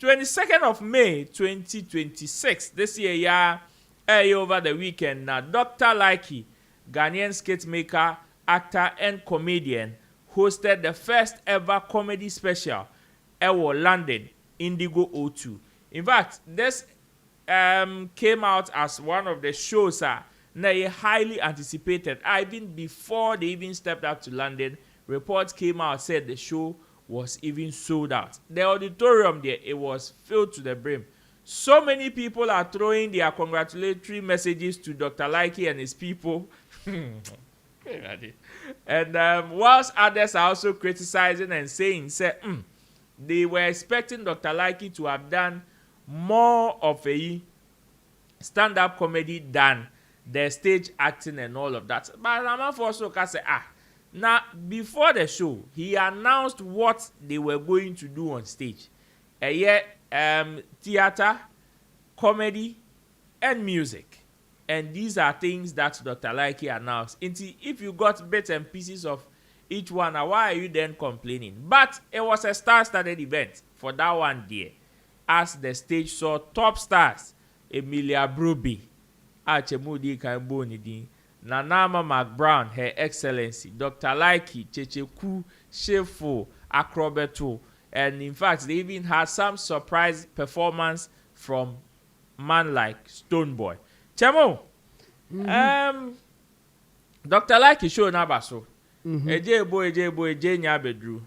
22nd of May 2026 this year over the weekend now Dr. Likee, Ghanaian skit maker, actor and comedian, hosted the first ever comedy special ever London Indigo O2. In fact, this came out as one of the shows highly anticipated. Even before they even stepped up to London, reports came out said the show was even sold out. The auditorium there, it was filled to the brim. So many people are throwing their congratulatory messages to Dr. Likee and his people. And whilst others are also criticizing and saying, they were expecting Dr. Likee to have done more of a stand-up comedy than the stage acting and all of that. But I'm also can say, now before the show, he announced what they were going to do on stage. Theater, comedy, and music. And these are things that Dr. Likee announced. If you got bits and pieces of each one, why are you then complaining? But it was a star-studded event for that one day, as the stage saw top stars Emilia Broby, Achemudi Kambonidi, Nanama McBrown, Her Excellency, Dr. Likee, Checheku, Shefo, Akrobeto, and in fact, they even had some surprise performance from man like Stoneboy. Chemo, Dr. Likee show nabaso. Eje boy, Bedru.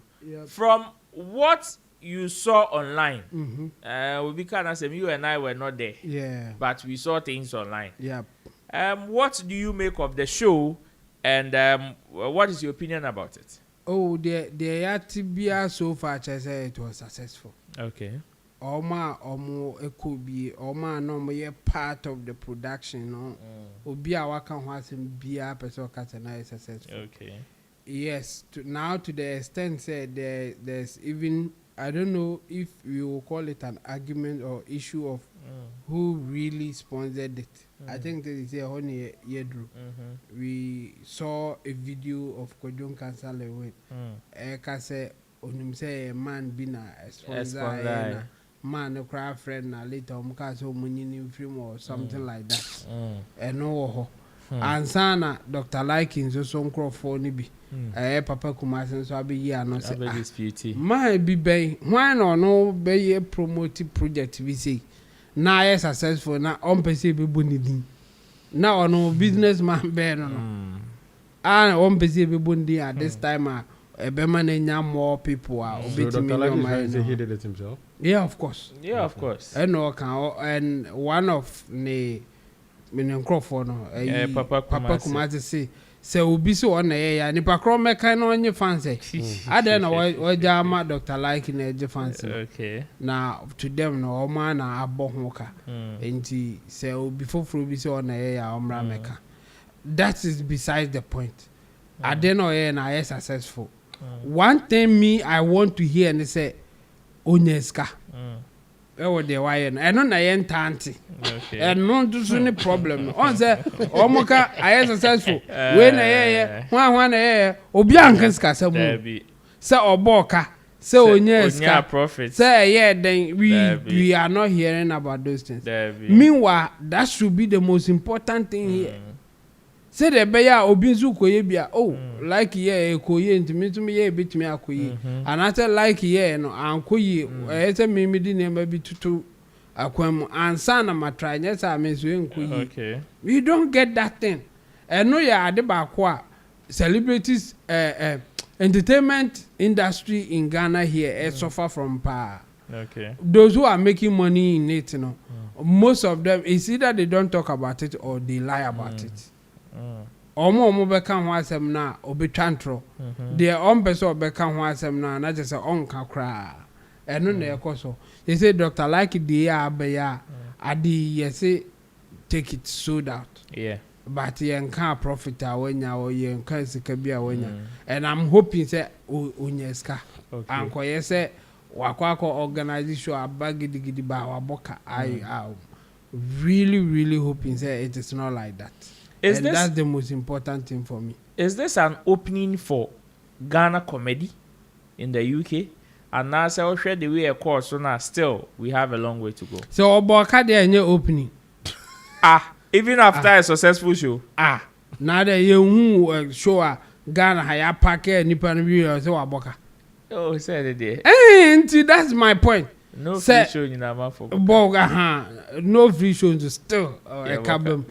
From what you saw online, we can say you and I were not there. Yeah. But we saw things online. Yeah. What do you make of the show, and what is your opinion about it? Oh, the Yatibia so far, I say it was successful. Okay. Oma it could be Oma no part of the production, no. Obia waka wasn't be a person catana is successful. Okay. Yes, now to the extent said there's even I don't know if you will call it an argument or issue of who really sponsored it. I think that is a honey yedru. We saw a video of Kojon Kansale with Eka say onimse man bina a sponsor man a cry friend na later umkaso munini film or something like that. And no and sana Dr. Likee so some for nibi. Papa Kumasen so abi ye no say my be bay why no be a promotive project we say na yes successful na on pese be bonidi na no businessman be no and on pese be bonidi at this time e be man nya more people so Dr. he did it himself. Yeah, of course. And no can and one of the Crawford no Papa Kumasi say obi so on ya nipa kro meka na onye fancy ade na o jama Dr. Likee na eje fancy. Okay. Na to them no o ma na abo ho ka enti say obi foforo bi so on ya omra meka. That is besides the point. Ade na o na successful. One thing me I want to hear and say onyeska. Oh, the why and no na tante. Okay. And no do any problem. On say omoka I successful. When one obi ankenska samu. Say oboka. Say onyeska profit. Say then we are not hearing about those things. Meanwhile, that should be the most important thing here. Say the beya obi nzu koye bia Likee ye koye ntimi tumi ye bitimi akoye and I tell Likee ye no ankoye say me di name bi tutu akwam ansa na matry yes I mean so enkoye. Okay. We don't get that thing. And no ya ade ba ko celebrities entertainment industry in Ghana here suffer from power. Okay. Those who are making money in it, most of them is either they don't talk about it or they lie about it. Omo beka ho asem na obetwantro de ompese obeka ho asem na just say onka kra eno na ekoso they say Dr. Likee dey abeya adi say take it sold out, but yen can profit awanya or yen can sika bi awanya and I'm hoping say onyeska anko ye say wakwa organization abagidigidi ba waboka I really hoping say it is not like that. That's the most important thing for me. Is this an opening for Ghana comedy in the UK? And now say we the way a course so now still we have a long way to go. So Oboka there any opening. Even after a successful show. Now there you show Ghana higher packet nipa no bi so Oboka. Oh, say the day. And that's my point. No free show in our for. No free shows still a carbon.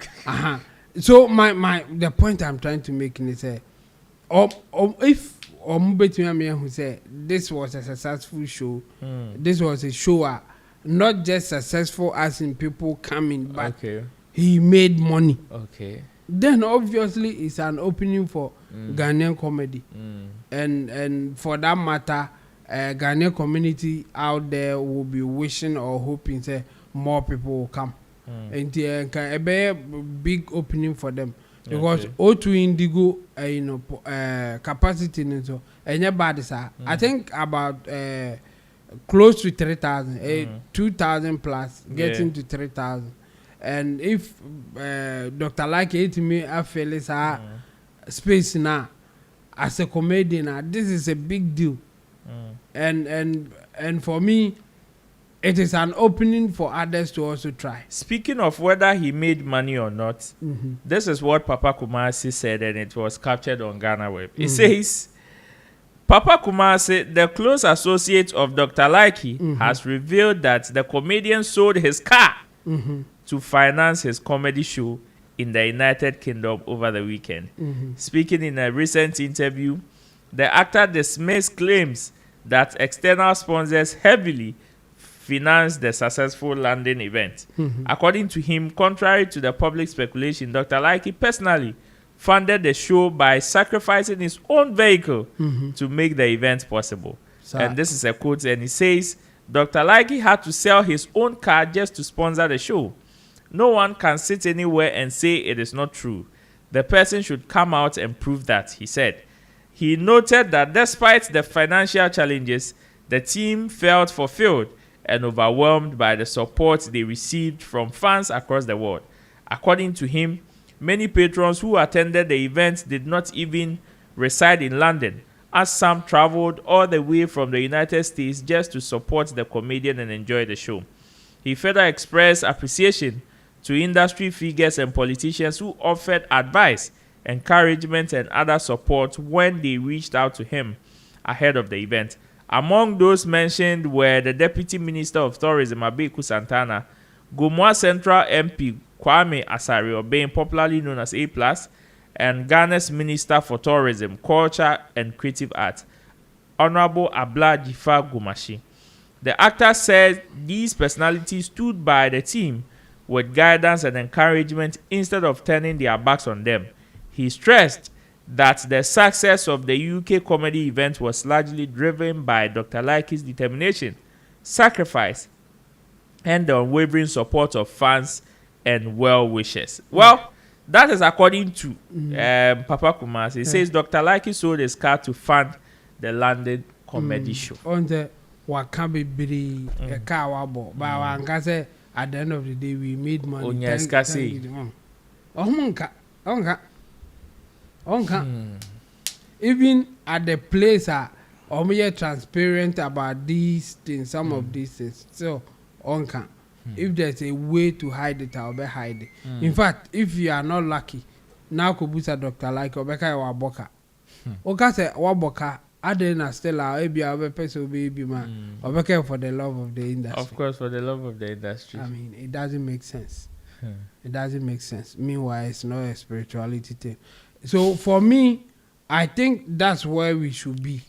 So the point I'm trying to make is if between who say this was a successful show, this was a show not just successful as in people coming, but he made money. Okay. Then obviously it's an opening for Ghanaian comedy, and for that matter, Ghanaian community out there will be wishing or hoping say more people will come, and a big opening for them because O2 Indigo, capacity and so and bad sir. I think about close to 3,000, 2,000 plus, getting to 3,000. And if Dr. Likee to me, I feel it's a space now as a comedian, this is a big deal. And for me, it is an opening for others to also try. Speaking of whether he made money or not, this is what Papa Kumasi said, and it was captured on Ghana Web. He says, Papa Kumasi, the close associate of Dr. Likee, has revealed that the comedian sold his car to finance his comedy show in the United Kingdom over the weekend. Speaking in a recent interview, the actor dismissed claims that external sponsors heavily financed the successful London event. According to him, contrary to the public speculation, Dr. Likee personally funded the show by sacrificing his own vehicle to make the event possible. And this is a quote, and he says, Dr. Likee had to sell his own car just to sponsor the show. No one can sit anywhere and say it is not true. The person should come out and prove that, he said. He noted that despite the financial challenges, the team felt fulfilled and overwhelmed by the support they received from fans across the world. According to him, many patrons who attended the event did not even reside in London, as some traveled all the way from the United States just to support the comedian and enjoy the show. He further expressed appreciation to industry figures and politicians who offered advice, encouragement, and other support when they reached out to him ahead of the event. Among those mentioned were the Deputy Minister of Tourism, Abeku Santana, Gomoa Central MP Kwame Asare-Obeng, popularly known as A+, and Ghana's Minister for Tourism, Culture and Creative Arts, Honorable Abla Jifa Gumashi. The actor said these personalities stood by the team with guidance and encouragement instead of turning their backs on them. He stressed that the success of the UK comedy event was largely driven by Dr. Likee's determination, sacrifice, and the unwavering support of fans and well-wishers. Well, that is according to Papa Kumasi. He says Dr. Likee sold his car to fund the London comedy show. On the Wakabi a car wabo, but at the end of the day, we made money. Even at the place, we transparent about these things, some of these things. So, if there's a way to hide it, I'll be hide it. In fact, if you are not lucky, now Kubusa Dr. Likee, Obeka Waboka. Oka say Waboka, Adena Stella, maybe I'll person baby man. Obeka for the love of the industry. Of course, for the love of the industry. I mean, it doesn't make sense. It doesn't make sense. Meanwhile, it's not a spirituality thing. So for me, I think that's where we should be.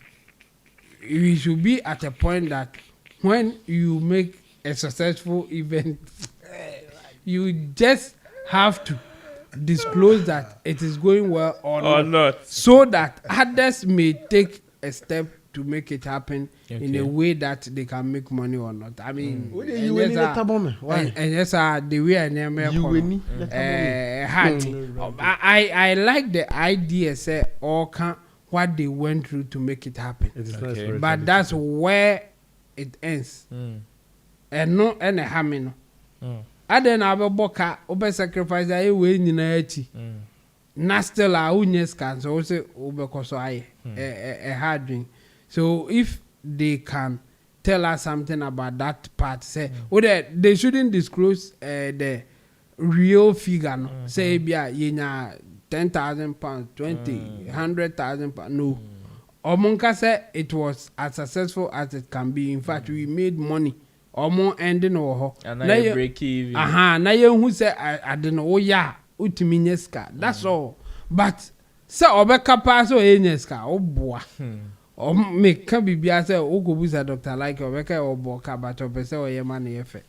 We should be at a point that when you make a successful event, you just have to disclose that it is going well or not, so that others may take a step to make it happen in a way that they can make money or not. I mean, and yes, the way I name I like the idea, say, or what they went through to make it happen. But that's where it ends. And no any harming. I then have a boka over sacrifice I win in a Nastella Unyes can so say over a hard drink. So if they can tell us something about that part. Say, they shouldn't disclose the real figure. No? Say, yeah, 10,000 pounds, 20, 100,000 pounds. No. Omonka said it was as successful as it can be. In fact, we made money. Omo ending or and now you break even. Now you who say I don't know. Oh yeah, utiminyeska. That's all. But say obeka pass or enyeska. Oh boy. Or make can be say Ogobuza Dr. Likee obeka or boka but obese or yemani efe.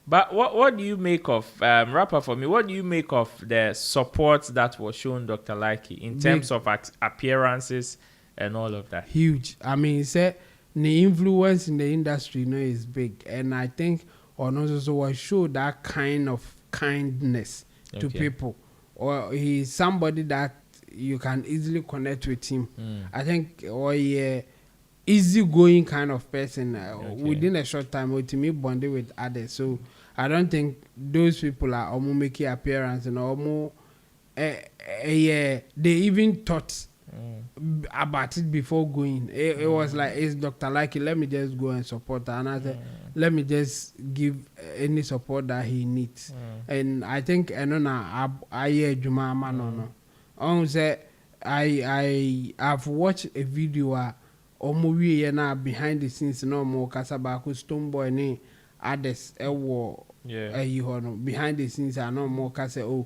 But what do you make of rapper for me? What do you make of the support that was shown Dr. Likee in terms of appearances and all of that? Huge. I mean, say the influence in the industry, is big, and I think also will show that kind of kindness to people, or he's somebody that you can easily connect with him. I think, or easygoing kind of person within a short time, with me bonded with others. So I don't think those people are almost making appearance and almost they even thought about it before going. It was like, it's Dr. Likee, let me just go and support her. And I said, let me just give any support that he needs. And I think I I've watched a video behind the scenes no more Kasabaku Stoneboy ne others behind the scenes are no more kase or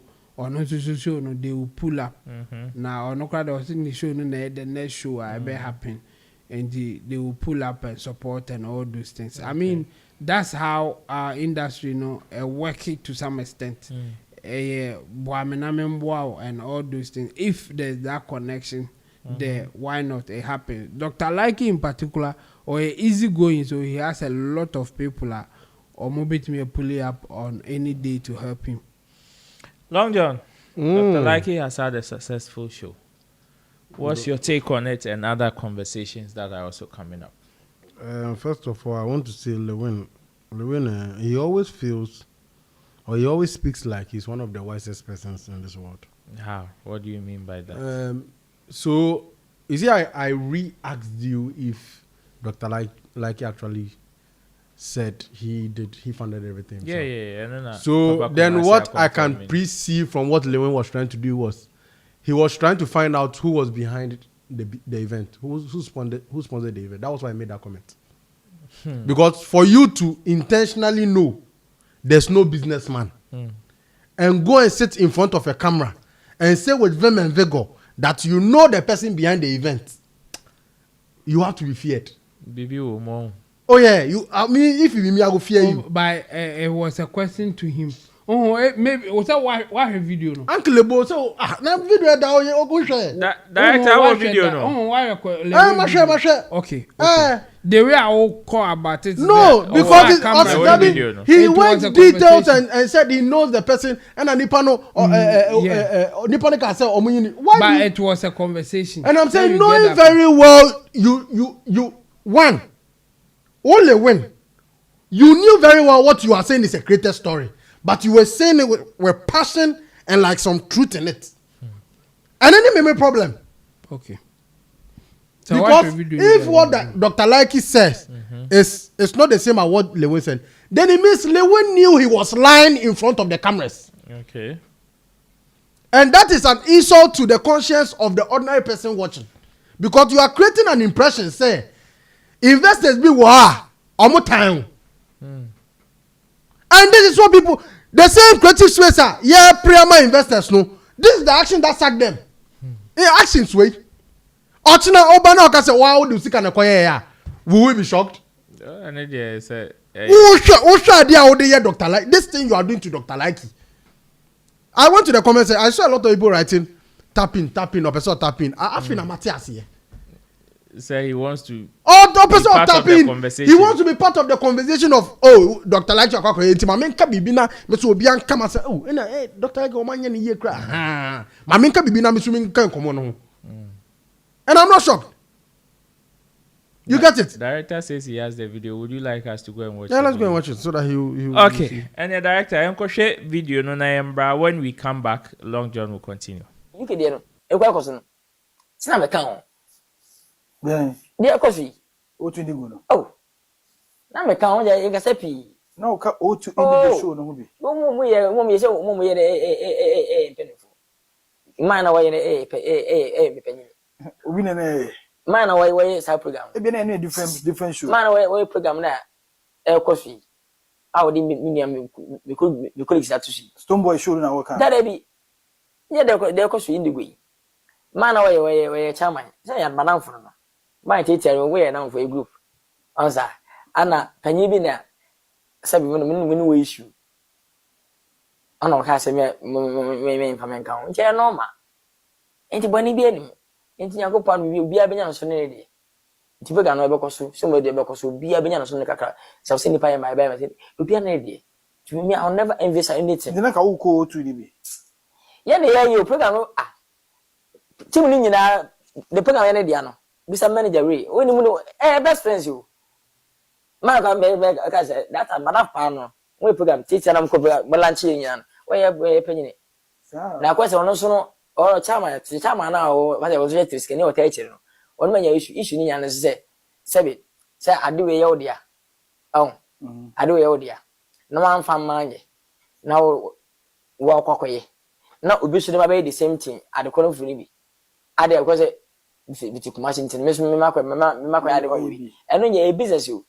no show no they will pull up now or no crowd was in the show no the next show I be happen and they will pull up and support and all those things. I mean that's how our industry working to some extent. And all those things. If there's that connection there, why not? It happens. Dr. Likee in particular, or easy going, so he has a lot of people or maybe me pull up on any day to help him. Long John, Dr. Likee has had a successful show. What's your take on it and other conversations that are also coming up? First of all, I want to say Lewin, he always feels, or he always speaks like he's one of the wisest persons in this world. How? What do you mean by that? So, you see, I re-asked you if Dr. Likee actually said he funded everything. Yeah. No. So then what I can perceive from what Lewin was trying to do was, he was trying to find out who was behind the event, who sponsored the event. That was why I made that comment. Because for you to intentionally know there's no businessman and go and sit in front of a camera and say with vim and vigor that you know the person behind the event, you have to be feared. Oh yeah, I mean, if you be me, I will fear you. But it was a question to him. Maybe was that why her video no? Uncle Lebo, so na video that you go share. Director, what video no? Why okay. The way I will call about it. No, because he went details and said he knows the person and a Nipano or Nipano can say why? But it was a conversation. And I'm saying knowing very well you one only win. You knew very well what you are saying is a created story. But you were saying it with passion and like some truth in it. And then it made me a problem. Okay. So because if what Dr. Likee says is not the same as what Lewin said, then it means Lewin knew he was lying in front of the cameras. Okay. And that is an insult to the conscience of the ordinary person watching. Because you are creating an impression, say, investors be almost time. And this is what people, the same creative space prima investors know. This is the action that sacked them. Actions way. Ochina Obana can say, wow, do you see can acquire? Will we be shocked? Who idea Dr. Likee? This thing you are doing to Dr. Likee. I went to the comments, I saw a lot of people writing, tapping, or person tapping. I feel Matthias here. Say he wants to. Oh, the person tapping. He wants to be part of the conversation of Dr. Likee. My main kabibina, Mr. Obian come and say, Dr. Likee, my man, ye cry. My main kabibina, Mr. Obian come on. And I'm not shocked. You get it? Director says he has the video. Would you like us to go and watch it? Yeah, let's go and watch it so that he okay. And the director, I'm going to share video. When we come back, Long John will continue. You can do it. It's not a count. Yeah, coffee. O2 Indigo no. Oh. Na me ka onja e gasa pi. Na o ka O2 Indigo show no ho bi. Mo ye se mo ye penifo. Mana wa ye penyi. Obi na na Mana wa sa program. e bi na different show. Mana wa program na e kofi. Awo di me colleagues atusi. Stone Boy show na wo ka. That be. Yeah, they kofi Indigo. Mana wa chairman. Say ya madam for no. My teacher we na for a group. Answer. Ana panyi bi na sabi me issue. Ana ka se me pamenka. Nche normal. Enti boni bi anim. Enti Yakopon bi obi abenya so ne de. Enti be ga no ebekoso, somebody ebekoso obi abenya so ne kakra. So say nipa my by me obi na de. To me I'll never envy anything. Dina ka wo ko O2 ni bi. Yeah, the program no team ni nyina the program ya ne dia no. Bisa manager we. Oni mu no best friends you. Man ka say that madam pa no. We program teacher na mko lunch nyina. We penyini. Na kwese ono so no or chairman na o what was just skin o tell no. On manya issue ni nyana say say adewe ye odia. Oh. Adewe ye odia. Na wan fam manje. Na wo kwakoye. Na obi so dey be the same thing adekono funi bi. Ade ko say biti kuma chintin me makwa ade wo bi. Eno nya e business you.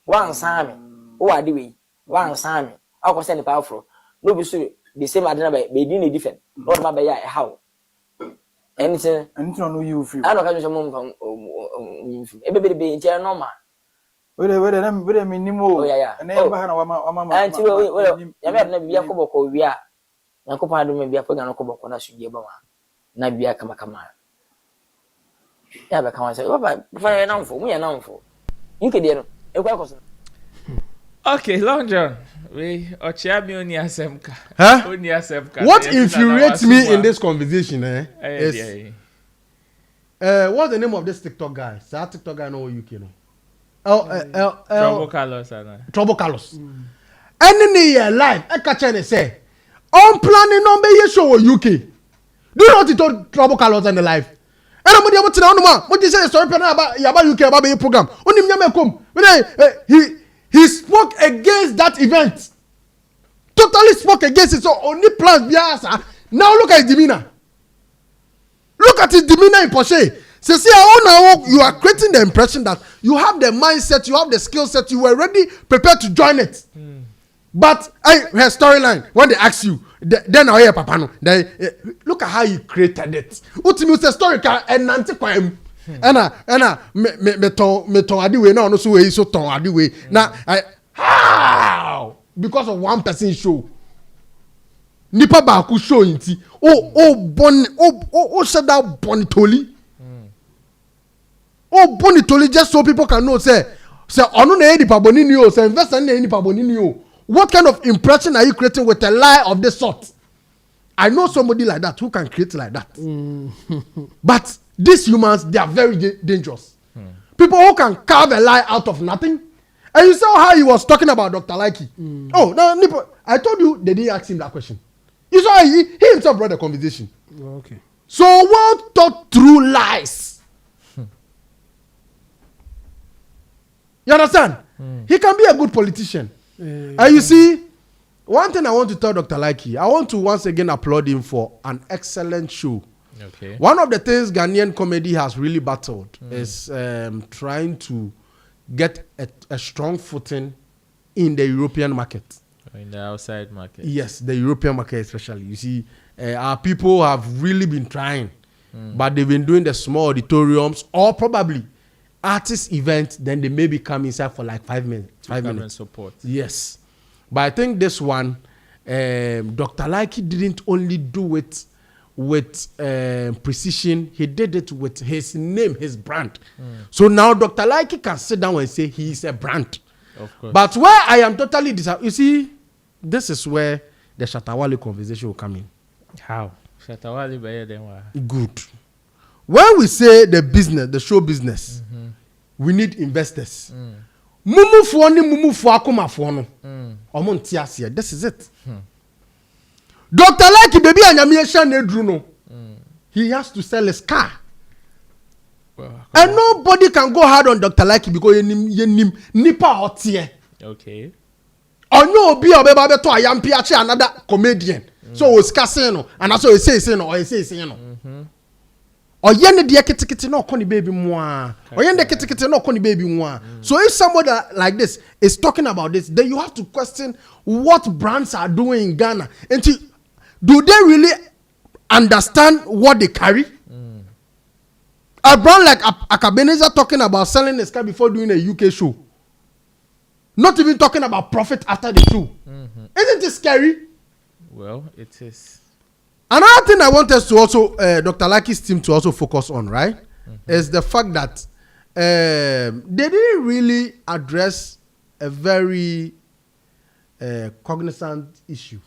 Wan Sammy. O adewe. Wan Sammy. Akọ say ni powerful. No be so the same adena be dey different. Lord ma be ya how. Anything no you free. I don't catch some mum ebe be nche normal. We dey minimo. Oh yeah. Na e ba na wa Anti we ya me na bia koboko wi a. Yakopon adu me bia program koboko na sudie ba wa. Na bia kama. Ya be kan say baba fa na mfo, mu ya na mfo. Nke de no. E kwa koso. Okay, Long John. We Ochiami oni asemka. Huh? Oni asemka. What infuriates me in this conversation is what's the name of this TikTok guy? Is that TikTok guy no UK no? Trouble Carlos ana. Trouble Carlos. Any year live, I catch and say, on planning on be show UK. Do you know what he told Trouble Carlos in the live? And I'm able to know what you say story about UK about your program. Only me come. He spoke against that event. Totally spoke against it. So only plans biasa. Now look at his demeanor. Look at his demeanor in Porsche. So see how you are creating the impression that you have the mindset, you have the skill set, you were already prepared to join it. But her storyline, when they ask you, then I hear Papa no. Look at how you created it. Ultimately, the story and nanti kwa him. Me ton adiwe na ono so we so ton adiwe na how because of one person show nipa ba ku show inti shut down bonitoli bonitoli just so people can know say ono na nipa bonini o say investor na nipa bonini o. What kind of impression are you creating with a lie of this sort? I know somebody like that who can create like that. But these humans, they are very dangerous. People who can carve a lie out of nothing. And you saw how he was talking about Dr. Likee. Oh, no, I told you they didn't ask him that question. You saw he himself brought the conversation. Okay. So well thought through lies. You understand? He can be a good politician. And you see, one thing I want to tell Dr. Likee, I want to once again applaud him for an excellent show. Okay. One of the things Ghanaian comedy has really battled is trying to get a strong footing in the European market. In the outside market. Yes, the European market especially. You see, our people have really been trying, but they've been doing the small auditoriums or probably artist events. Then they maybe come inside for like 5 minutes. 5 minutes. And support. Yes. But I think this one, Dr. Likee didn't only do it with precision, he did it with his name, his brand. So now Dr. Likee can sit down and say he is a brand. Of course. But where I am totally you see, this is where the Shatawale conversation will come in. How? Shatawale better than what? Good. When we say the business, the show business, we need investors. Mumu fuoni mumu fuakuma fuono. Omontiasia. This is it. Dr. Likee baby anyamie sha na edru no. He has to sell his car. Well, And nobody can go hard on Dr. Likee because you nipa hot here. Okay. Or no, be a baby to a young piache another comedian. So it's casino, and also say no, or say no. Or yen the kitty no conny baby moi. Or yen the kitty no conny baby moi. So if somebody like this is talking about this, then you have to question what brands are doing in Ghana. And do they really understand what they carry? A brand like Akabeneza talking about selling his car before doing a UK show. Not even talking about profit after the show. Isn't it scary? Well, it is. Another thing I want us to also, Dr. Likee's team to also focus on, right, is the fact that they didn't really address a very cognizant issue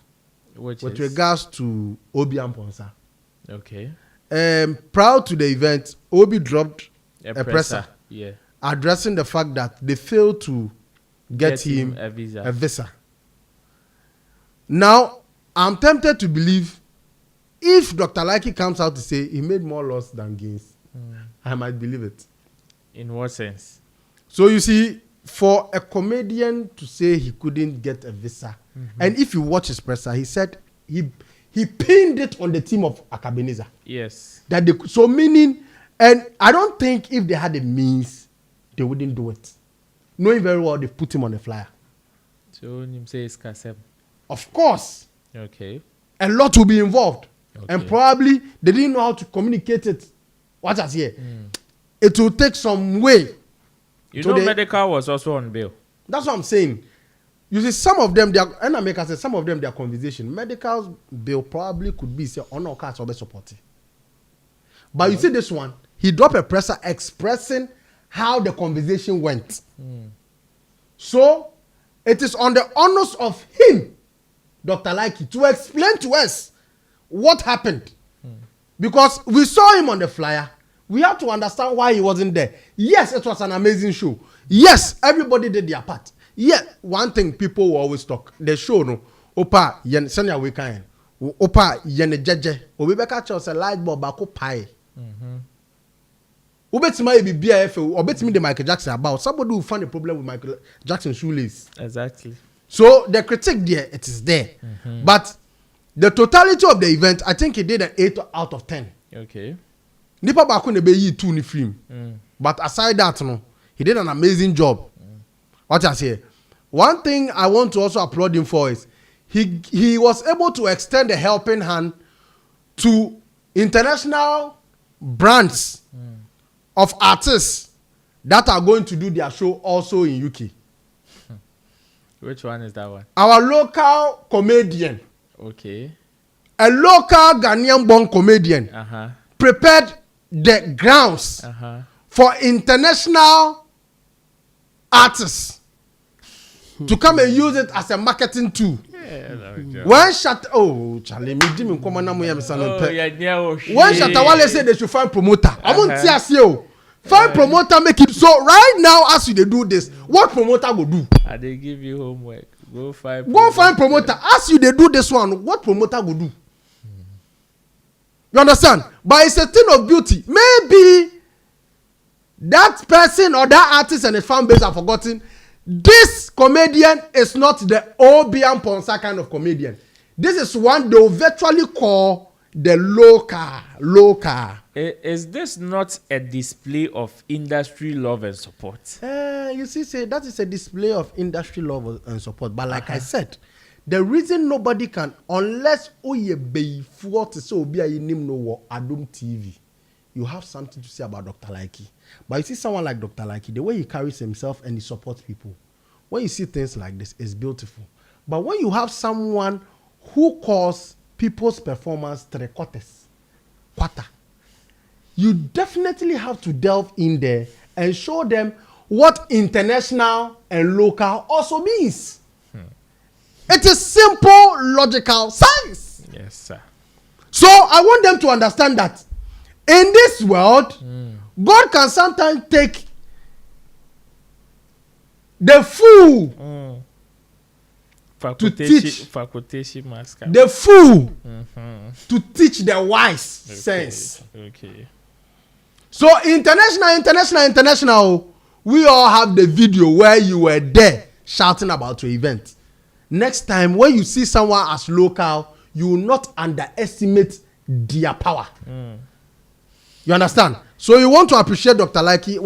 with regards to Obi and Ponsa. Okay. Prior to the event, Obi dropped a presser yeah, addressing the fact that they failed to get him a visa. a visa. Now, I'm tempted to believe if Dr. Likee comes out to say he made more loss than gains, I might believe it. In what sense? So you see, for a comedian to say he couldn't get a visa, and if you watch his presser, he said he pinned it on the team of Akabeneza. Yes. That they, so meaning, and I don't think if they had the means, they wouldn't do it. Knowing very well they put him on the flyer. So him say it's Kasem. Of course. Okay. A lot will be involved. Okay. And probably they didn't know how to communicate it. Watch us here. It will take some way. You know, medical was also on bail. That's what I'm saying. You see, some of them, and I make us say some of them, their conversation, medical bill probably could be say on our cards or be supported. But you see this one, he dropped a presser expressing how the conversation went. So it is on the honors of him, Dr. Likee, to explain to us what happened. Because we saw him on the flyer. We have to understand why he wasn't there. Yes, it was an amazing show. Yes, everybody did their part. Yeah, one thing people will always talk. The show, no. Opa, yen senya weekend. Opa, yen jeje. Obi beka cho se light bulb bako pie. Obetima be BIF, obetimi the Michael Jackson about. Somebody will find a problem with Michael Jackson's shoelace. Exactly. So the critique there, it is there. But the totality of the event, I think he did an 8 out of 10. Okay. Nipa bako ne be yi 2 ni film. But aside that, no, he did an amazing job. What I say? One thing I want to also applaud him for is he was able to extend a helping hand to international brands of artists that are going to do their show also in UK. Which one is that one? Our local comedian, Okay. a local Ghanaian born comedian, prepared the grounds for international artists to come and use it as a marketing tool. When Charlie, me Jimmy come on when Shatawale said they should find promoter. I won't see you. Find promoter, make it so right now as you they do this. What promoter will do? And they give you homework. Go find promoter. As you they do this one, what promoter will do? You understand? But it's a thing of beauty. Maybe that person or that artist and his fan base are forgotten. This comedian is not the Obian Ponsa kind of comedian. This is one they will virtually call the local. Is this not a display of industry love and support? You see, say that is a display of industry love and support. But like I said, the reason nobody can, unless Oye Beifuo to say Obi Ayinim no Adum TV, you have something to say about Dr. Likee. But you see someone like Dr. Likee, the way he carries himself and he supports people, when you see things like this, it's beautiful. But when you have someone who calls people's performance quarter, you definitely have to delve in there and show them what international and local also means. It is simple, logical science. Yes, sir. So I want them to understand that in this world, God can sometimes take the fool to teach the fool to teach the wise sense. Okay. So international. We all have the video where you were there shouting about your event. Next time, when you see someone as local, you will not underestimate their power. You understand? So you want to appreciate Dr. Likee.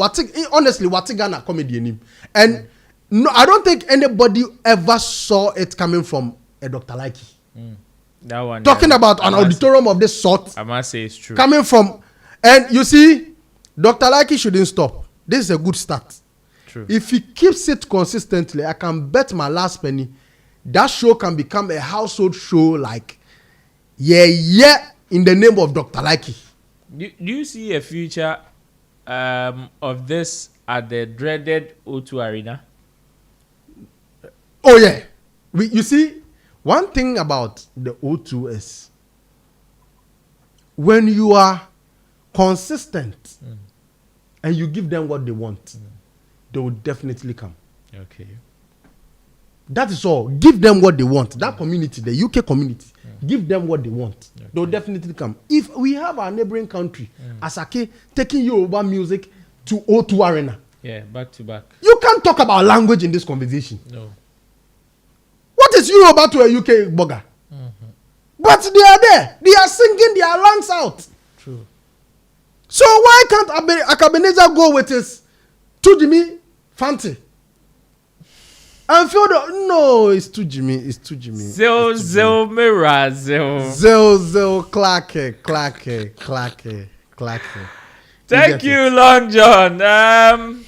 Honestly, what's Ghana comedy in him? And no, I don't think anybody ever saw it coming from a Dr. Likee. That one. Talking about an auditorium of this sort. I must say it's true. Coming from, and you see, Dr. Likee shouldn't stop. This is a good start. True. If he keeps it consistently, I can bet my last penny that show can become a household show like, in the name of Dr. Likee. Do you see a future of this at the dreaded O2 Arena? Oh, yeah. You see, one thing about the O2 is when you are consistent and you give them what they want, they will definitely come. Okay. That is all. Give them what they want. That community, the UK community, give them what they want. Okay. They will definitely come. If we have our neighboring country, Asake, taking Yoruba music to O2 Arena. Yeah, back to back. You can't talk about language in this conversation. No. What is Yoruba to a UK burger? But they are there. They are singing their lungs out. True. So why can't Akabeneza go with his Tujimi Fanti? And Fyodor, no, it's Tujimi. It's Tujimi. Zil Mira Zil. Zil Clacke. Thank you, Long John.